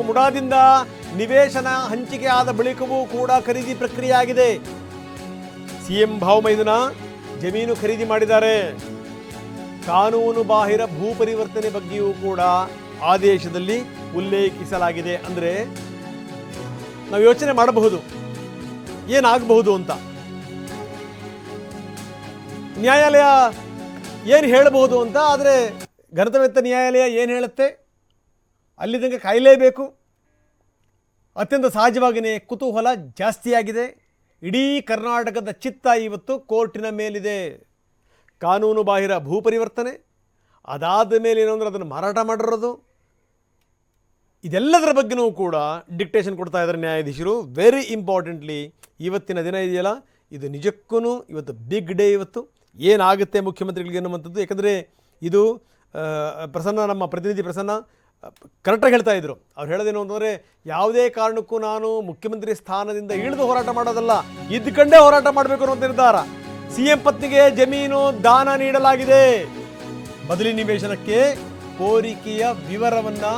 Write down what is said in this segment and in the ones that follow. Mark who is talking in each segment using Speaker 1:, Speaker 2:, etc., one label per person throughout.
Speaker 1: ಮುಡಾದಿಂದ ನಿವೇಶನ ಹಂಚಿಕೆ ಆದ ಬಳಿಕವೂ ಕೂಡ ಖರೀದಿ ಪ್ರಕ್ರಿಯೆ ಆಗಿದೆ. ಸಿಎಂ ಭಾವಮೈದುನ ಜಮೀನು ಖರೀದಿ ಮಾಡಿದ್ದಾರೆ. ಕಾನೂನು ಬಾಹಿರ ಭೂ ಪರಿವರ್ತನೆ ಬಗ್ಗೆಯೂ ಕೂಡ ಆದೇಶದಲ್ಲಿ ಉಲ್ಲೇಖಿಸಲಾಗಿದೆ. ಅಂದರೆ ನಾವು ಯೋಚನೆ ಮಾಡಬಹುದು ಏನಾಗಬಹುದು ಅಂತ. ನ್ಯಾಯಾಲಯ ಏನು ಹೇಳಬಹುದು ಅಂತ. ಆದರೆ ಘನತೆವೆತ್ತ ನ್ಯಾಯಾಲಯ ಏನು ಹೇಳುತ್ತೆ ಅಲ್ಲಿ ತನಕ ಕಾಯಲೇಬೇಕು. ಅತ್ಯಂತ ಸಹಜವಾಗಿಯೇ ಕುತೂಹಲ ಜಾಸ್ತಿಯಾಗಿದೆ. ಇಡೀ ಕರ್ನಾಟಕದ ಚಿತ್ತ ಇವತ್ತು ಕೋರ್ಟಿನ ಮೇಲಿದೆ. ಕಾನೂನು ಬಾಹಿರ ಭೂ ಪರಿವರ್ತನೆ, ಅದಾದ ಮೇಲೆ ಏನು ಅಂದರೆ ಅದನ್ನು ಮಾರಾಟ ಮಾಡಿರೋದು, ಇದೆಲ್ಲದರ ಬಗ್ಗೆನೂ ಕೂಡ ಡಿಕ್ಟೇಷನ್ ಕೊಡ್ತಾ ಇದ್ದಾರೆ ನ್ಯಾಯಾಧೀಶರು. ವೆರಿ ಇಂಪಾರ್ಟೆಂಟ್ಲಿ ಇವತ್ತಿನ ದಿನ ಇದೆಯಲ್ಲ, ಇದು ನಿಜಕ್ಕೂ ಇವತ್ತು ಬಿಗ್ ಡೇ. ಇವತ್ತು ಏನಾಗುತ್ತೆ ಮುಖ್ಯಮಂತ್ರಿಗಳಿಗೆ ಅನ್ನುವಂಥದ್ದು. ಯಾಕಂದರೆ ಇದು ಪ್ರಸನ್ನ, ನಮ್ಮ ಪ್ರತಿನಿಧಿ ಪ್ರಸನ್ನ ಕರೆಕ್ಟಾಗಿ ಹೇಳ್ತಾ ಇದ್ರು. ಅವ್ರು ಹೇಳೋದೇನು ಅಂತಂದರೆ, ಯಾವುದೇ ಕಾರಣಕ್ಕೂ ನಾನು ಮುಖ್ಯಮಂತ್ರಿ ಸ್ಥಾನದಿಂದ ಇಳಿದು ಹೋರಾಟ ಮಾಡೋದಲ್ಲ, ಇದ್ದುಕೊಂಡೇ ಹೋರಾಟ ಮಾಡಬೇಕು ಅನ್ನೋ ನಿರ್ಧಾರ. ಸಿಎಂ ಪತ್ನಿಗೆ ಜಮೀನು ದಾನ ನೀಡಲಾಗಿದೆ. ಬದಲಿ ನಿವೇಶನಕ್ಕೆ ಕೋರಿಕೆಯ ವಿವರವನ್ನು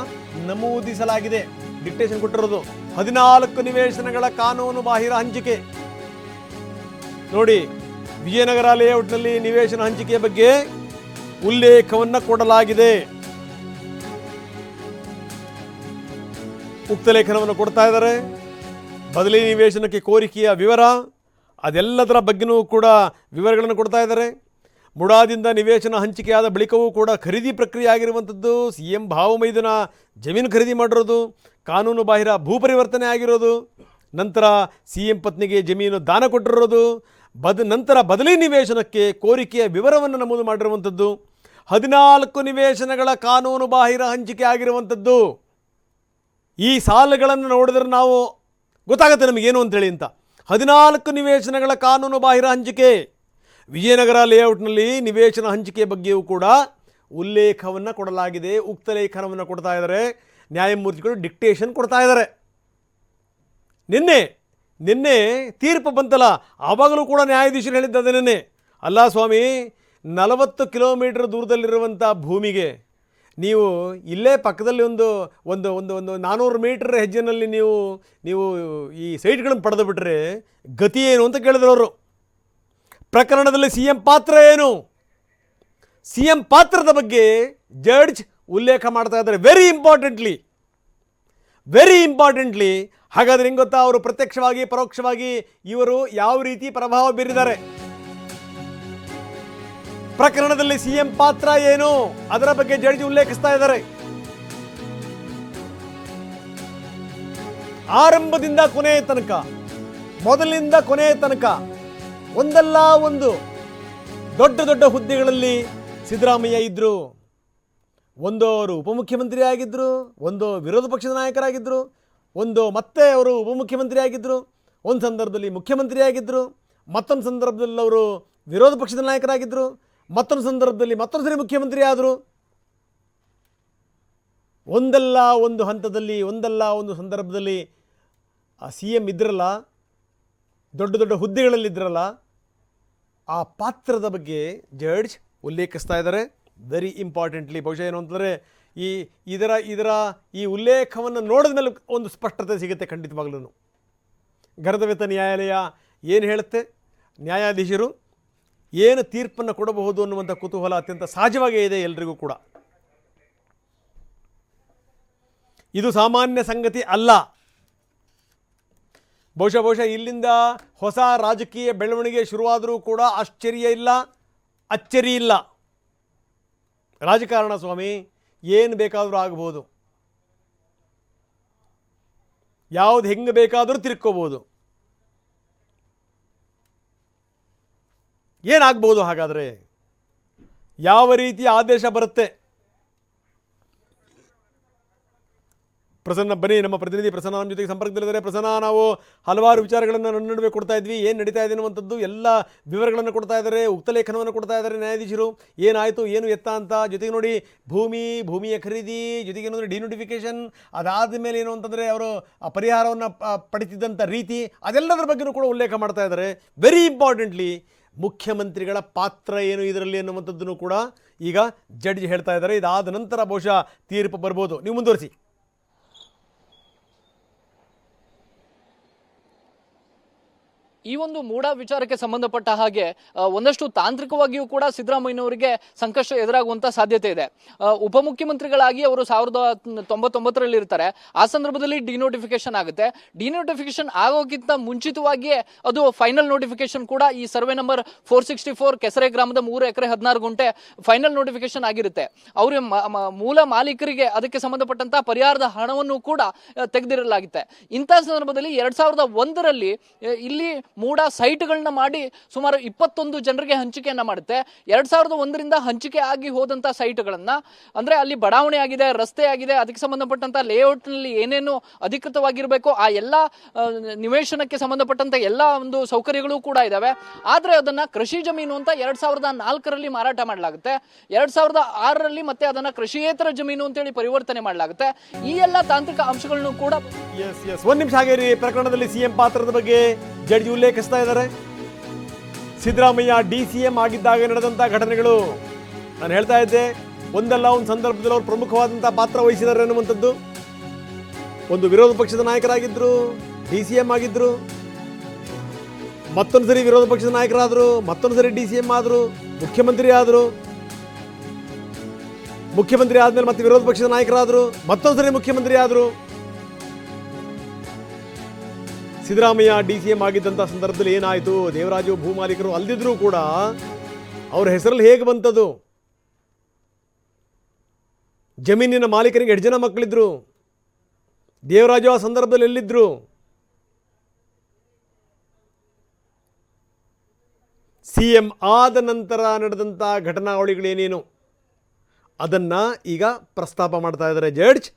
Speaker 1: ನಮೂದಿಸಲಾಗಿದೆ. ಡಿಕ್ಟೇಷನ್ ಕೊಟ್ಟಿರೋದು 14 ನಿವೇಶನಗಳ ಕಾನೂನು ಬಾಹಿರ ಹಂಚಿಕೆ. ನೋಡಿ, ವಿಜಯನಗರ ಲೇಔಟ್ನಲ್ಲಿ ನಿವೇಶನ ಹಂಚಿಕೆಯ ಬಗ್ಗೆ ಉಲ್ಲೇಖವನ್ನು ಕೊಡಲಾಗಿದೆ. ಉಕ್ತ ಲೇಖನವನ್ನು ಕೊಡ್ತಾ ಇದ್ದಾರೆ. ಬದಲಿ ನಿವೇಶನಕ್ಕೆ ಕೋರಿಕೆಯ ವಿವರ, ಅದೆಲ್ಲದರ ಬಗ್ಗೆನೂ ಕೂಡ ವಿವರಗಳನ್ನು ಕೊಡ್ತಾ ಇದ್ದಾರೆ. ಮುಡಾದಿಂದ ನಿವೇಶನ ಹಂಚಿಕೆಯಾದ ಬಳಿಕವೂ ಕೂಡ ಖರೀದಿ ಪ್ರಕ್ರಿಯೆ ಆಗಿರುವಂಥದ್ದು. ಸಿಎಂ ಭಾವಮೈದುನ ಜಮೀನು ಖರೀದಿ ಮಾಡಿರೋದು, ಕಾನೂನು ಬಾಹಿರ ಭೂ ಪರಿವರ್ತನೆ ಆಗಿರೋದು, ನಂತರ ಸಿಎಂ ಪತ್ನಿಗೆ ಜಮೀನು ದಾನ ಕೊಟ್ಟಿರೋದು, ನಂತರ ಬದಲಿ ನಿವೇಶನಕ್ಕೆ ಕೋರಿಕೆಯ ವಿವರವನ್ನು ನಮೂದು ಮಾಡಿರುವಂಥದ್ದು, 14 ನಿವೇಶನಗಳ ಕಾನೂನು ಬಾಹಿರ ಹಂಚಿಕೆ ಆಗಿರುವಂಥದ್ದು. ಈ ಸಾಲುಗಳನ್ನು ನೋಡಿದ್ರೆ ನಾವು ಗೊತ್ತಾಗುತ್ತೆ ನಮಗೇನು ಅಂತೇಳಿ ಅಂತ. 14 ನಿವೇಶನಗಳ ಕಾನೂನು ಬಾಹಿರ ಹಂಚಿಕೆ. ವಿಜಯನಗರ ಲೇಔಟ್ನಲ್ಲಿ ನಿವೇಶನ ಹಂಚಿಕೆಯ ಬಗ್ಗೆಯೂ ಕೂಡ ಉಲ್ಲೇಖವನ್ನು ಕೊಡಲಾಗಿದೆ. ಉಕ್ತ ಲೇಖನವನ್ನು ಕೊಡ್ತಾ ಇದ್ದಾರೆ ನ್ಯಾಯಮೂರ್ತಿಗಳು, ಡಿಕ್ಟೇಷನ್ ಕೊಡ್ತಾ ಇದ್ದಾರೆ. ನಿನ್ನೆ ತೀರ್ಪು ಬಂತಲ್ಲ, ಆವಾಗಲೂ ಕೂಡ ನ್ಯಾಯಾಧೀಶರು ಹೇಳಿದ್ದದೆ ನಿನ್ನೆ, ಅಲ್ಲ ಸ್ವಾಮಿ, 40 ಕಿಲೋಮೀಟರ್ ದೂರದಲ್ಲಿರುವಂಥ ಭೂಮಿಗೆ ನೀವು ಇಲ್ಲೇ ಪಕ್ಕದಲ್ಲಿ ಒಂದು ಒಂದು ಒಂದು ಒಂದು 400 ಮೀಟರ್ ಹೆಜ್ಜೆನಲ್ಲಿ ನೀವು ಈ ಸೈಟ್ಗಳನ್ನು ಪಡೆದು ಬಿಟ್ಟರೆ ಗತಿ ಏನು ಅಂತ ಕೇಳಿದ್ರು ಅವರು. ಪ್ರಕರಣದಲ್ಲಿ ಸಿಎಂ ಪಾತ್ರ ಏನು, ಸಿಎಂ ಪಾತ್ರದ ಬಗ್ಗೆ ಜಡ್ಜ್ ಉಲ್ಲೇಖ ಮಾಡ್ತಾ ಇದ್ದಾರೆ. Very importantly. ಹಾಗಾದರೆ ಹೆಂಗೆ ಗೊತ್ತಾ, ಅವರು ಪ್ರತ್ಯಕ್ಷವಾಗಿ ಪರೋಕ್ಷವಾಗಿ ಇವರು ಯಾವ ರೀತಿ ಪ್ರಭಾವ ಬೀರಿದ್ದಾರೆ. ಪ್ರಕರಣದಲ್ಲಿ ಸಿಎಂ ಪಾತ್ರ ಏನು ಅದರ ಬಗ್ಗೆ ಜಡ್ಜ್ ಉಲ್ಲೇಖಿಸ್ತಾ ಇದ್ದಾರೆ. ಆರಂಭದಿಂದ ಕೊನೆಯ ತನಕ, ಮೊದಲಿನಿಂದ ಕೊನೆಯ ತನಕ ಒಂದಲ್ಲ ಒಂದು ದೊಡ್ಡ ಹುದ್ದೆಗಳಲ್ಲಿ ಸಿದ್ದರಾಮಯ್ಯ ಇದ್ದರು. ಒಂದು ಅವರು ಉಪಮುಖ್ಯಮಂತ್ರಿ ಆಗಿದ್ದರು, ಒಂದು ವಿರೋಧ ಪಕ್ಷದ ನಾಯಕರಾಗಿದ್ದರು, ಒಂದು ಮತ್ತೆ ಅವರು ಉಪಮುಖ್ಯಮಂತ್ರಿ ಆಗಿದ್ದರು, ಒಂದು ಸಂದರ್ಭದಲ್ಲಿ ಮುಖ್ಯಮಂತ್ರಿ ಆಗಿದ್ದರು, ಮತ್ತೊಂದು ಸಂದರ್ಭದಲ್ಲಿ ಅವರು ವಿರೋಧ ಪಕ್ಷದ ನಾಯಕರಾಗಿದ್ದರು, ಮತ್ತೊಂದು ಸಂದರ್ಭದಲ್ಲಿ ಮತ್ತೊಂದು ಸರಿ ಮುಖ್ಯಮಂತ್ರಿ ಆದರು. ಒಂದಲ್ಲ ಒಂದು ಹಂತದಲ್ಲಿ, ಒಂದಲ್ಲ ಒಂದು ಸಂದರ್ಭದಲ್ಲಿ ಆ ಸಿ ಎಂ ಇದ್ರಲ್ಲ, ದೊಡ್ಡ ಹುದ್ದೆಗಳಲ್ಲಿದ್ದರಲ್ಲ, ಆ ಪಾತ್ರದ ಬಗ್ಗೆ ಜಡ್ಜ್ ಉಲ್ಲೇಖಿಸ್ತಾ ಇದ್ದಾರೆ. Very importantly. ಬಹುಶಃ ಏನು ಅಂತಂದರೆ ಇದರ ಈ ಉಲ್ಲೇಖವನ್ನು ನೋಡಿದ ಮೇಲೆ ಒಂದು ಸ್ಪಷ್ಟತೆ ಸಿಗುತ್ತೆ ಖಂಡಿತವಾಗ್ಲೂ. ಘನತೆವೆತ್ತ ನ್ಯಾಯಾಲಯ ಏನು ಹೇಳುತ್ತೆ, ನ್ಯಾಯಾಧೀಶರು ಏನು ತೀರ್ಪನ್ನು ಕೊಡಬಹುದು ಅನ್ನುವಂಥ ಕುತೂಹಲ ಅತ್ಯಂತ ಸಹಜವಾಗೇ ಇದೆ ಎಲ್ರಿಗೂ ಕೂಡ. ಇದು ಸಾಮಾನ್ಯ ಸಂಗತಿ ಅಲ್ಲ. ಬಹುಶಃ ಇಲ್ಲಿಂದ ಹೊಸ ರಾಜಕೀಯ ಬೆಳವಣಿಗೆ ಶುರುವಾದರೂ ಕೂಡ ಆಶ್ಚರ್ಯ ಇಲ್ಲ, ಅಚ್ಚರಿ ಇಲ್ಲ. ರಾಜಕಾರಣ ಸ್ವಾಮಿ, ಏನು ಬೇಕಾದರೂ ಆಗಬಹುದು, ಯಾವುದು ಹೆಂಗೆ ಬೇಕಾದರೂ ತಿರ್ಕೋಬೋದು. ಏನಾಗ್ಬೋದು ಹಾಗಾದರೆ, ಯಾವ ರೀತಿಯ ಆದೇಶ ಬರುತ್ತೆ? ಪ್ರಸನ್ನ, ಬನ್ನಿ, ನಮ್ಮ ಪ್ರತಿನಿಧಿ ಪ್ರಸನ್ನ ನಮ್ಮ ಜೊತೆಗೆ ಸಂಪರ್ಕದಲ್ಲಿದ್ದಾರೆ. ಪ್ರಸನ್ನ, ನಾವು ಹಲವಾರು ವಿಚಾರಗಳನ್ನು ನನ್ನ ನಡುವೆ ಕೊಡ್ತಾ ಇದ್ವಿ, ಏನು ನಡೀತಾ ಇದೆ ಅನ್ನುವಂಥದ್ದು ಎಲ್ಲ ವಿವರಗಳನ್ನು ಕೊಡ್ತಾ ಇದ್ದಾರೆ, ಉಕ್ತ ಲೇಖನವನ್ನು ಕೊಡ್ತಾ ಇದ್ದಾರೆ ನ್ಯಾಯಾಧೀಶರು. ಏನಾಯಿತು ಏನು ಎತ್ತ ಅಂತ, ಜೊತೆಗೆ ನೋಡಿ ಭೂಮಿಯ ಖರೀದಿ, ಜೊತೆಗೆ ಏನಂದರೆ ಡಿನೋಟಿಫಿಕೇಷನ್, ಅದಾದ ಮೇಲೆ ಏನು ಅಂತಂದರೆ ಅವರು ಆ ಪರಿಹಾರವನ್ನು ಪಡಿತಿದ್ದಂಥ ರೀತಿ, ಅದೆಲ್ಲದರ ಬಗ್ಗೆಯೂ ಕೂಡ ಉಲ್ಲೇಖ ಮಾಡ್ತಾ ಇದ್ದಾರೆ. ವೆರಿ ಇಂಪಾರ್ಟೆಂಟ್ಲಿ, ಮುಖ್ಯಮಂತ್ರಿಗಳ ಪಾತ್ರ ಏನು ಇದರಲ್ಲಿ ಅನ್ನುವಂಥದ್ದನ್ನು ಕೂಡ ಈಗ ಜಡ್ಜ್ ಹೇಳ್ತಾ ಇದ್ದಾರೆ. ಇದಾದ ನಂತರ ಬಹುಶಃ ತೀರ್ಪು ಬರ್ಬೋದು. ನೀವು ಮುಂದುವರಿಸಿ.
Speaker 2: ಈ ಒಂದು ಮೂಡ ವಿಚಾರಕ್ಕೆ ಸಂಬಂಧಪಟ್ಟ ಹಾಗೆ ಒಂದಷ್ಟು ತಾಂತ್ರಿಕವಾಗಿಯೂ ಕೂಡ ಸಿದ್ದರಾಮಯ್ಯನವರಿಗೆ ಸಂಕಷ್ಟ ಎದುರಾಗುವಂತ ಸಾಧ್ಯತೆ ಇದೆ. ಉಪಮುಖ್ಯಮಂತ್ರಿಗಳಾಗಿ ಅವರು 1999ರಲ್ಲಿ ಇರ್ತಾರೆ. ಆ ಸಂದರ್ಭದಲ್ಲಿ ಡಿನೋಟಿಫಿಕೇಶನ್ ಆಗುತ್ತೆ. ಡಿನೋಟಿಫಿಕೇಶನ್ ಆಗೋಕ್ಕಿಂತ ಮುಂಚಿತವಾಗಿಯೇ ಅದು ಫೈನಲ್ ನೋಟಿಫಿಕೇಶನ್ ಕೂಡ ಈ ಸರ್ವೆ ನಂಬರ್ 464 ಕೆಸರೆ ಗ್ರಾಮದ 3 ಎಕರೆ 16 ಗುಂಟೆ ಫೈನಲ್ ನೋಟಿಫಿಕೇಶನ್ ಆಗಿರುತ್ತೆ. ಅವರ ಮೂಲ ಮಾಲೀಕರಿಗೆ ಅದಕ್ಕೆ ಸಂಬಂಧಪಟ್ಟಂತ ಪರಿಹಾರದ ಹಣವನ್ನು ಕೂಡ ತೆಗೆದಿರಲಾಗುತ್ತೆ. ಇಂತಹ ಸಂದರ್ಭದಲ್ಲಿ 2001ರಲ್ಲಿ ಇಲ್ಲಿ ಮೂಡ ಸೈಟ್ಗಳನ್ನ ಮಾಡಿ ಸುಮಾರು 21 ಜನರಿಗೆ ಹಂಚಿಕೆಯನ್ನ ಮಾಡುತ್ತೆ. 2001ರಿಂದ ಹಂಚಿಕೆ ಆಗಿ ಹೋದಂತ ಸೈಟ್ಗಳನ್ನ, ಅಂದ್ರೆ ಅಲ್ಲಿ ಬಡಾವಣೆ ಆಗಿದೆ, ರಸ್ತೆ ಆಗಿದೆ, ಅದಕ್ಕೆ ಸಂಬಂಧಪಟ್ಟಂತ ಲೇಔಟ್ ನಲ್ಲಿ ಏನೇನು ಅಧಿಕೃತವಾಗಿರಬೇಕು ಆ ಎಲ್ಲಾ ನಿವೇಶನಕ್ಕೆ ಸಂಬಂಧಪಟ್ಟಂತ ಎಲ್ಲಾ ಒಂದು ಸೌಕರ್ಯಗಳು ಕೂಡ ಇದಾವೆ. ಆದ್ರೆ ಅದನ್ನ ಕೃಷಿ ಜಮೀನು ಅಂತ 2004ರಲ್ಲಿ ಮಾರಾಟ ಮಾಡಲಾಗುತ್ತೆ. 2006ರಲ್ಲಿ ಮತ್ತೆ ಅದನ್ನ ಕೃಷಿಯೇತರ ಜಮೀನು ಅಂತೇಳಿ ಪರಿವರ್ತನೆ ಮಾಡಲಾಗುತ್ತೆ. ಈ ಎಲ್ಲಾ ತಾಂತ್ರಿಕ ಅಂಶಗಳನ್ನು ಕೂಡ
Speaker 1: ಒಂದ್ ನಿಮಿಷ ಹಾಗೇರಿ. ಪ್ರಕರಣದಲ್ಲಿ ಸಿಎಂ ಪಾತ್ರದ ಬಗ್ಗೆ ಜಡ್ಜಿ ಉಲ್ಲೇಖಿಸ್ತಾ ಇದ್ದಾರೆ. ಸಿದ್ದರಾಮಯ್ಯ DCM ಆಗಿದ್ದಾಗ ನಡೆದಂತ ಘಟನೆಗಳು ನಾನು ಹೇಳ್ತಾ ಇದ್ದೆ, ಒಂದಲ್ಲ ಒಂದು ಸಂದರ್ಭದಲ್ಲಿ ಅವರು ಪ್ರಮುಖವಾದಂತಹ ಪಾತ್ರ ವಹಿಸಿದ್ದಾರೆ ಅನ್ನುವಂಥದ್ದು. ಒಂದು ವಿರೋಧ ಪಕ್ಷದ ನಾಯಕರಾಗಿದ್ರು, DCM ಆಗಿದ್ರು, ಮತ್ತೊಂದು ಸರಿ ವಿರೋಧ ಪಕ್ಷದ ನಾಯಕರಾದ್ರು, ಮತ್ತೊಂದು ಸರಿ DCM ಆದ್ರು, ಮುಖ್ಯಮಂತ್ರಿ ಆದ್ರು, ಮುಖ್ಯಮಂತ್ರಿ ಆದ್ಮೇಲೆ ಮತ್ತೆ ವಿರೋಧ ಪಕ್ಷದ ನಾಯಕರಾದ್ರು, ಮತ್ತೊಂದ್ಸರಿ ಮುಖ್ಯಮಂತ್ರಿ ಆದ್ರು. ಸಿದ್ದರಾಮಯ್ಯ DCM ಆಗಿದ್ದಂಥ ಸಂದರ್ಭದಲ್ಲಿ ಏನಾಯಿತು? ದೇವರಾಜು ಭೂಮಾಲೀಕರು ಅಲ್ದಿದ್ರೂ ಕೂಡ ಅವ್ರ ಹೆಸರಲ್ಲಿ ಹೇಗೆ ಬಂತದು? ಜಮೀನಿನ ಮಾಲೀಕರಿಗೆ 8 ಜನ ಮಕ್ಕಳಿದ್ರು. ದೇವರಾಜು ಆ ಸಂದರ್ಭದಲ್ಲಿ ಎಲ್ಲಿದ್ರು? CM ಆದ ನಂತರ ನಡೆದಂಥ ಘಟನಾವಳಿಗಳೇನೇನು ಅದನ್ನ ಈಗ ಪ್ರಸ್ತಾಪ ಮಾಡ್ತಾ ಇದ್ದಾರೆ ಜಡ್ಜ್.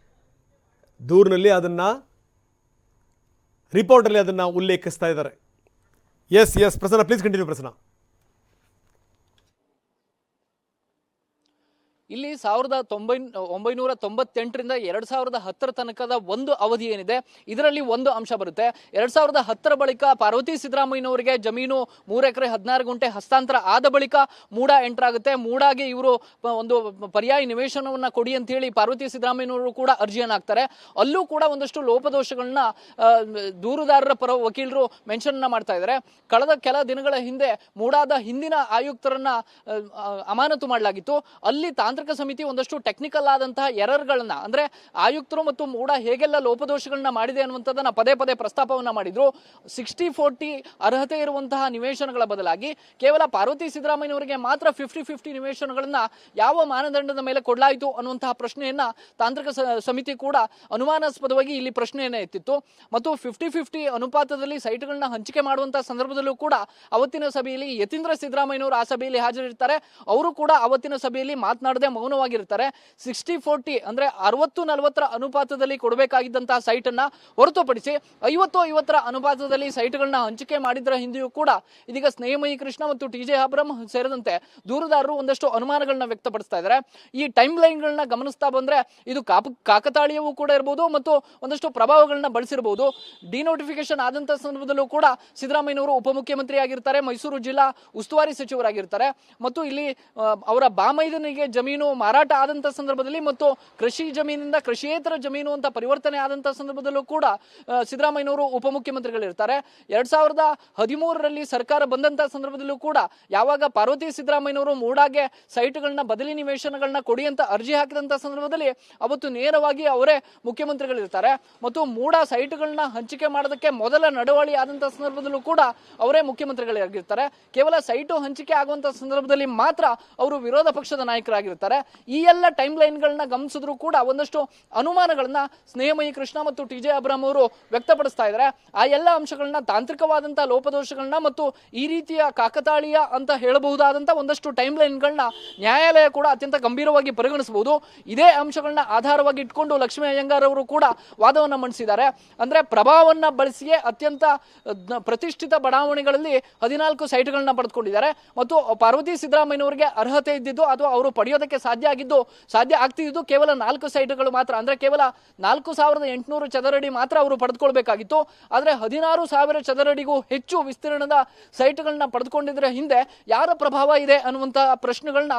Speaker 1: ದೂರಿನಲ್ಲಿ ಅದನ್ನ, ರಿಪೋರ್ಟಲ್ಲಿ ಅದನ್ನು ಉಲ್ಲೇಖಿಸ್ತಾ ಇದ್ದಾರೆ. Yes Prasanna, please continue Prasanna.
Speaker 2: ಇಲ್ಲಿ 1998ರಿಂದ 2010 ತನಕದ ಒಂದು ಅವಧಿ ಏನಿದೆ, ಇದರಲ್ಲಿ ಒಂದು ಅಂಶ ಬರುತ್ತೆ. 2010 ಬಳಿಕ ಪಾರ್ವತಿ ಸಿದ್ದರಾಮಯ್ಯನವರಿಗೆ ಜಮೀನು 3 ಎಕರೆ 16 ಗುಂಟೆ ಹಸ್ತಾಂತರ ಆದ ಬಳಿಕ ಮೂಡ ಎಂಟರ್ ಆಗುತ್ತೆ. ಮೂಡಾಗೆ ಇವರು ಒಂದು ಪರ್ಯಾಯ ನಿವೇಶನವನ್ನ ಕೊಡಿ ಅಂತ ಹೇಳಿ ಪಾರ್ವತಿ ಸಿದ್ದರಾಮಯ್ಯನವರು ಕೂಡ ಅರ್ಜಿಯನ್ನು ಹಾಕ್ತಾರೆ. ಅಲ್ಲೂ ಕೂಡ ಒಂದಷ್ಟು ಲೋಪದೋಷಗಳನ್ನ ದೂರುದಾರರ ಪರ ವಕೀಲರು ಮೆನ್ಷನ್ ಮಾಡ್ತಾ ಇದ್ದಾರೆ. ಕಳೆದ ಕೆಲ ದಿನಗಳ ಹಿಂದೆ ಮೂಡಾದ ಹಿಂದಿನ ಆಯುಕ್ತರನ್ನ ಅಮಾನತು ಮಾಡಲಾಗಿತ್ತು. ಅಲ್ಲಿ ತಾಂತ್ರಿಕ ಸಮಿತಿ ಒಂದಷ್ಟು ಟೆಕ್ನಿಕಲ್ ಆದಂತಹ ಎರರ್ಗಳನ್ನ, ಅಂದ್ರೆ ಆಯುಕ್ತರು ಮತ್ತು ಮೂಡ ಹೇಗೆಲ್ಲ ಲೋಪದೋಷಗಳನ್ನ ಮಾಡಿದೆ ಅನ್ನುವಂಥದ್ದನ್ನ ಪದೇ ಪದೇ ಪ್ರಸ್ತಾಪವನ್ನ ಮಾಡಿದ್ರು. 60-40 ಅರ್ಹತೆ ಇರುವಂತಹ ನಿವೇಶನಗಳ ಬದಲಾಗಿ ಕೇವಲ ಪಾರ್ವತಿ ಸಿದ್ದರಾಮಯ್ಯನವರಿಗೆ ಮಾತ್ರ 50-50 ನಿವೇಶನಗಳನ್ನ ಯಾವ ಮಾನದಂಡದ ಮೇಲೆ ಕೊಡಲಾಯಿತು ಅನ್ನುವಂತಹ ಪ್ರಶ್ನೆಯನ್ನ ತಾಂತ್ರಿಕ ಸಮಿತಿ ಕೂಡ ಅನುಮಾನಾಸ್ಪದವಾಗಿ ಇಲ್ಲಿ ಪ್ರಶ್ನೆಯನ್ನ ಎತ್ತಿತ್ತು. ಮತ್ತು 50-50 ಅನುಪಾತದಲ್ಲಿ ಸೈಟ್ಗಳನ್ನ ಹಂಚಿಕೆ ಮಾಡುವಂತಹ ಸಂದರ್ಭದಲ್ಲೂ ಕೂಡ ಅವತ್ತಿನ ಸಭೆಯಲ್ಲಿ ಯತೀಂದ್ರ ಸಿದ್ದರಾಮಯ್ಯನವರು ಆ ಸಭೆಯಲ್ಲಿ ಹಾಜರಿರ್ತಾರೆ. ಅವರು ಕೂಡ ಅವತ್ತಿನ ಸಭೆಯಲ್ಲಿ ಮಾತನಾಡದೆ ಮೌನವಾಗಿರ್ತಾರೆ. 60-40 ಅಂದ್ರೆ 60-40 ಅನುಪಾತದಲ್ಲಿ ಕೊಡಬೇಕಾಗಿದ್ದಂತಹ ಸೈಟ್ ಅನ್ನ ಹೊರತುಪಡಿಸಿ 50-50 ಅನುಪಾತದಲ್ಲಿ ಸೈಟ್ಗಳನ್ನ ಹಂಚಿಕೆ ಮಾಡಿದ್ರ ಹಿಂದೆಯೂ ಕೂಡ ಇದೀಗ ಸ್ನೇಹಮಯಿ ಕೃಷ್ಣ ಮತ್ತು TJ ಅಬ್ರಹಂ ಸೇರಿದಂತೆ ದೂರುದಾರರು ಒಂದಷ್ಟು ಅನುಮಾನಗಳನ್ನ ವ್ಯಕ್ತಪಡಿಸ್ತಾ ಇದ್ದಾರೆ. ಈ ಟೈಮ್ ಲೈನ್ ಗಳನ್ನ ಗಮನಿಸ್ತಾ ಬಂದ್ರೆ ಇದು ಕಾಕತಾಳೀಯವೂ ಕೂಡ ಇರಬಹುದು ಮತ್ತು ಒಂದಷ್ಟು ಪ್ರಭಾವಗಳನ್ನ ಬಳಸಿರಬಹುದು. ಡಿನೋಟಿಫಿಕೇಶನ್ ಆದಂತಹ ಸಂದರ್ಭದಲ್ಲೂ ಕೂಡ ಸಿದ್ದರಾಮಯ್ಯನವರು ಉಪಮುಖ್ಯಮಂತ್ರಿ ಆಗಿರ್ತಾರೆ, ಮೈಸೂರು ಜಿಲ್ಲಾ ಉಸ್ತುವಾರಿ ಸಚಿವರಾಗಿರ್ತಾರೆ ಮತ್ತು ಇಲ್ಲಿ ಅವರ ಬಾಮೈದನಿಗೆ ಜಮೀನು ಮಾರಾಟ ಆದಂತ ಸಂದರ್ಭದಲ್ಲಿ ಮತ್ತು ಕೃಷಿ ಜಮೀನಿಂದ ಕೃಷಿಯೇತರ ಜಮೀನು ಅಂತ ಪರಿವರ್ತನೆ ಆದಂತ ಸಂದರ್ಭದಲ್ಲೂ ಕೂಡ ಸಿದ್ದರಾಮಯ್ಯನವರು ಉಪಮುಖ್ಯಮಂತ್ರಿಗಳಿರ್ತಾರೆ. 2013ರಲ್ಲಿ ಸರ್ಕಾರ ಬಂದಂತ ಸಂದರ್ಭದಲ್ಲೂ ಕೂಡ ಯಾವಾಗ ಪಾರ್ವತಿ ಸಿದ್ದರಾಮಯ್ಯನವರು ಮೂಡಾಗೆ ಸೈಟ್ಗಳನ್ನ ಬದಲಿ ನಿವೇಶನಗಳನ್ನ ಕೊಡಿ ಅಂತ ಅರ್ಜಿ ಹಾಕಿದಂತ ಸಂದರ್ಭದಲ್ಲಿ ಅವತ್ತು ನೇರವಾಗಿ ಅವರೇ ಮುಖ್ಯಮಂತ್ರಿಗಳಿರ್ತಾರೆ ಮತ್ತು ಮೂಡ ಸೈಟ್ಗಳನ್ನ ಹಂಚಿಕೆ ಮಾಡೋದಕ್ಕೆ ಮೊದಲ ನಡವಳಿ ಆದಂತ ಸಂದರ್ಭದಲ್ಲೂ ಕೂಡ ಅವರೇ ಮುಖ್ಯಮಂತ್ರಿಗಳಾಗಿರ್ತಾರೆ. ಕೇವಲ ಸೈಟು ಹಂಚಿಕೆ ಆಗುವಂತ ಸಂದರ್ಭದಲ್ಲಿ ಮಾತ್ರ ಅವರು ವಿರೋಧ ಪಕ್ಷದ ನಾಯಕರಾಗಿರ್ತಾರೆ. ಈ ಎಲ್ಲ ಟೈಮ್ ಲೈನ್ ಗಳನ್ನ ಗಮನಿಸಿದ್ರು ಕೂಡ ಒಂದಷ್ಟು ಅನುಮಾನಗಳನ್ನ ಸ್ನೇಹಮಯಿ ಕೃಷ್ಣ ಮತ್ತು TJ ಅಬ್ರಹಂ ಅವರು ವ್ಯಕ್ತಪಡಿಸ್ತಾ ಇದ್ದಾರೆ. ಆ ಎಲ್ಲ ಅಂಶಗಳನ್ನ, ತಾಂತ್ರಿಕವಾದಂತಹ ಲೋಪದೋಷಗಳನ್ನ ಮತ್ತು ಈ ರೀತಿಯ ಕಾಕತಾಳೀಯ ಅಂತ ಹೇಳಬಹುದಾದಂತಹ ಒಂದಷ್ಟು ಟೈಮ್ ಲೈನ್ ಗಳನ್ನ ನ್ಯಾಯಾಲಯ ಕೂಡ ಅತ್ಯಂತ ಗಂಭೀರವಾಗಿ ಪರಿಗಣಿಸಬಹುದು. ಇದೇ ಅಂಶಗಳನ್ನ ಆಧಾರವಾಗಿ ಇಟ್ಕೊಂಡು ಲಕ್ಷ್ಮೀ ಅಯ್ಯಂಗಾರ್ ಅವರು ಕೂಡ ವಾದವನ್ನ ಮಂಡಿಸಿದ್ದಾರೆ. ಅಂದ್ರೆ ಪ್ರಭಾವವನ್ನ ಬಳಸಿಯೇ ಅತ್ಯಂತ ಪ್ರತಿಷ್ಠಿತ ಬಡಾವಣೆಗಳಲ್ಲಿ 14 ಸೈಟ್ಗಳನ್ನ ಪಡೆದುಕೊಂಡಿದ್ದಾರೆ ಮತ್ತು ಪಾರ್ವತಿ ಸಿದ್ದರಾಮಯ್ಯನವರಿಗೆ ಅರ್ಹತೆ ಇದ್ದಿದ್ದು ಅಥವಾ ಅವರು ಪಡೆಯೋದಕ್ಕೆ ಮಾಡೋದಕ್ಕೆ ಸಾಧ್ಯ ಆಗ್ತಿದ್ದು ಕೇವಲ 4 ಸೈಟ್ಗಳು ಮಾತ್ರ. ಅಂದ್ರೆ ಕೇವಲ 4,800 ಚದರಡಿ ಮಾತ್ರ ಅವರು ಪಡೆದುಕೊಳ್ಬೇಕಾಗಿತ್ತು. ಆದ್ರೆ 16,000 ಚದರಡಿಗೂ ಹೆಚ್ಚು ವಿಸ್ತೀರ್ಣದ ಸೈಟ್ಗಳನ್ನ ಪಡೆದುಕೊಂಡಿದ್ರೆ ಹಿಂದೆ ಯಾರ ಪ್ರಭಾವ ಇದೆ ಅನ್ನುವಂತ ಪ್ರಶ್ನೆಗಳನ್ನ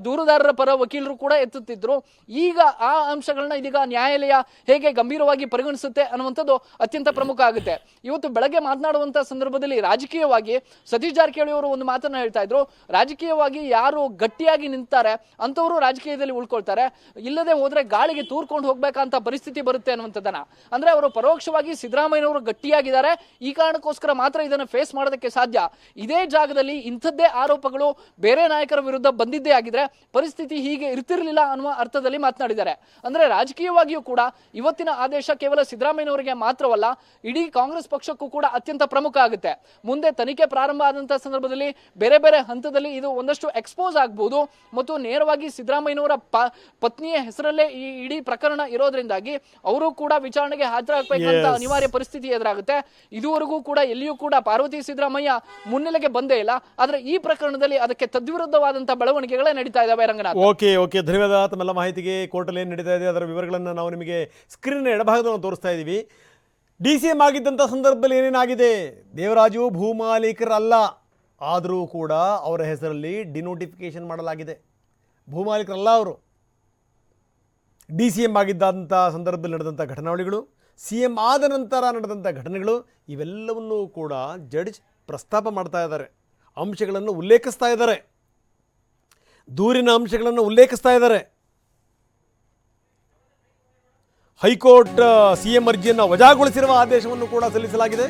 Speaker 2: ದೂರುದಾರರ ಪರ ವಕೀಲರು ಕೂಡ ಎತ್ತುತ್ತಿದ್ರು. ಈಗ ಆ ಅಂಶಗಳನ್ನ ಇದೀಗ ನ್ಯಾಯಾಲಯ ಹೇಗೆ ಗಂಭೀರವಾಗಿ ಪರಿಗಣಿಸುತ್ತೆ ಅನ್ನುವಂಥದ್ದು ಅತ್ಯಂತ ಪ್ರಮುಖ ಆಗುತ್ತೆ. ಇವತ್ತು ಬೆಳಗ್ಗೆ ಮಾತನಾಡುವಂತ ಸಂದರ್ಭದಲ್ಲಿ ರಾಜಕೀಯವಾಗಿ ಸತೀಶ್ ಜಾರಕಿಹೊಳಿ ಅವರು ಒಂದು ಮಾತನ್ನ ಹೇಳ್ತಾ ಇದ್ರು, ರಾಜಕೀಯವಾಗಿ ಯಾರು ಗಟ್ಟಿಯಾಗಿ ನಿಂತಾರೆ ಅಂತವರು ರಾಜಕೀಯದಲ್ಲಿ ಉಳ್ಕೊಳ್ತಾರೆ, ಇಲ್ಲದೆ ಹೋದ್ರೆ ಗಾಳಿಗೆ ತೂರ್ಕೊಂಡು ಹೋಗ್ಬೇಕಂತ ಪರಿಸ್ಥಿತಿ ಬರುತ್ತೆ ಅನ್ನುವಂಥದ್ದನ್ನ. ಅಂದ್ರೆ ಅವರು ಪರೋಕ್ಷವಾಗಿ ಸಿದ್ದರಾಮಯ್ಯನವರು ಗಟ್ಟಿಯಾಗಿದ್ದಾರೆ, ಈ ಕಾರಣಕ್ಕೋಸ್ಕರ ಮಾತ್ರ ಇದನ್ನು ಫೇಸ್ ಮಾಡೋದಕ್ಕೆ ಸಾಧ್ಯ. ಇದೇ ಜಾಗದಲ್ಲಿ ಇಂಥದ್ದೇ ಆರೋಪಗಳು ಬೇರೆ ನಾಯಕರ ವಿರುದ್ಧ ಬಂದಿದ್ದೇ ಆಗಿದ್ರೆ ಪರಿಸ್ಥಿತಿ ಹೀಗೆ ಇರ್ತಿರ್ಲಿಲ್ಲ ಅನ್ನುವ ಅರ್ಥದಲ್ಲಿ ಮಾತನಾಡಿದ್ದಾರೆ. ಅಂದ್ರೆ ರಾಜಕೀಯವಾಗಿಯೂ ಕೂಡ ಇವತ್ತಿನ ಆದೇಶ ಕೇವಲ ಸಿದ್ದರಾಮಯ್ಯನವರಿಗೆ ಮಾತ್ರವಲ್ಲ, ಇಡೀ ಕಾಂಗ್ರೆಸ್ ಪಕ್ಷಕ್ಕೂ ಕೂಡ ಅತ್ಯಂತ ಪ್ರಮುಖ ಆಗುತ್ತೆ. ಮುಂದೆ ತನಿಖೆ ಪ್ರಾರಂಭ ಆದಂತಹ ಸಂದರ್ಭದಲ್ಲಿ ಬೇರೆ ಬೇರೆ ಹಂತದಲ್ಲಿ ಇದು ಒಂದಷ್ಟು ಎಕ್ಸ್ಪೋಸ್ ಆಗಬಹುದು ಮತ್ತು ನೇರವಾಗಿ ಸಿದ್ದರಾಮಯ್ಯನವರ ಪತ್ನಿಯ ಹೆಸರಲ್ಲೇ ಈ ಇಡೀ ಪ್ರಕರಣ ಇರೋದ್ರಿಂದಾಗಿ ಅವರು ಕೂಡ ವಿಚಾರಣೆಗೆ ಹಾಜರಾಗಬೇಕಂತ ಅನಿವಾರ್ಯ ಪರಿಸ್ಥಿತಿ ಎದುರಾಗುತ್ತೆ. ಇದುವರೆಗೂ ಕೂಡ ಎಲ್ಲಿಯೂ ಕೂಡ ಪಾರ್ವತಿ ಸಿದ್ದರಾಮಯ್ಯ ಮುನ್ನೆಲೆಗೆ ಬಂದೇ ಇಲ್ಲ. ಆದ್ರೆ ಈ ಪ್ರಕರಣದಲ್ಲಿ ಅದಕ್ಕೆ ತದ್ವಿರುದ್ಧವಾದಂತಹ ಬೆಳವಣಿಗೆಗಳೇ ನಡೀತಾ ಇದಾವೆ. ರಂಗನಾಥ್,
Speaker 1: ಓಕೆ, ಧನ್ಯವಾದ. ತಮ್ಮೆಲ್ಲ ಮಾಹಿತಿಗೆ ಕೋರ್ಟಲ್ಲಿ ಏನು ನಡೀತಾ ಇದೆ ಅದರ ವಿವರಗಳನ್ನು ನಾವು ನಿಮಗೆ ಸ್ಕ್ರೀನ್ ಎಡಭಾಗದಲ್ಲಿ ತೋರಿಸ್ತಾ ಇದ್ದೀವಿ. DCM ಆಗಿದ್ದಂಥ ಸಂದರ್ಭದಲ್ಲಿ ಏನೇನಾಗಿದೆ, ದೇವರಾಜು ಭೂಮಾಲೀಕರಲ್ಲ, ಆದರೂ ಕೂಡ ಅವರ ಹೆಸರಲ್ಲಿ ಡಿನೋಟಿಫಿಕೇಶನ್ ಮಾಡಲಾಗಿದೆ. ಭೂಮಾಲೀಕರಲ್ಲ ಅವರು. DCM ಆಗಿದ್ದಂಥ ಸಂದರ್ಭದಲ್ಲಿ ನಡೆದಂಥ ಘಟನಾವಳಿಗಳು, CM ಆದ ನಂತರ ನಡೆದಂಥ ಘಟನೆಗಳು ಇವೆಲ್ಲವನ್ನೂ ಕೂಡ ಜಡ್ಜ್ ಪ್ರಸ್ತಾಪ ಮಾಡ್ತಾ ಇದ್ದಾರೆ, ಅಂಶಗಳನ್ನು ಉಲ್ಲೇಖಿಸ್ತಾ ಇದ್ದಾರೆ, ದೂರಿನ ಅಂಶಗಳನ್ನು ಉಲ್ಲೇಖಿಸ್ತಾ ಇದ್ದಾರೆ. ಹೈಕೋರ್ಟ್ CM ಅರ್ಜಿಯನ್ನು ವಜಾಗೊಳಿಸಿರುವ ಆದೇಶವನ್ನು ಕೂಡ ಸಲ್ಲಿಸಲಾಗಿದೆ.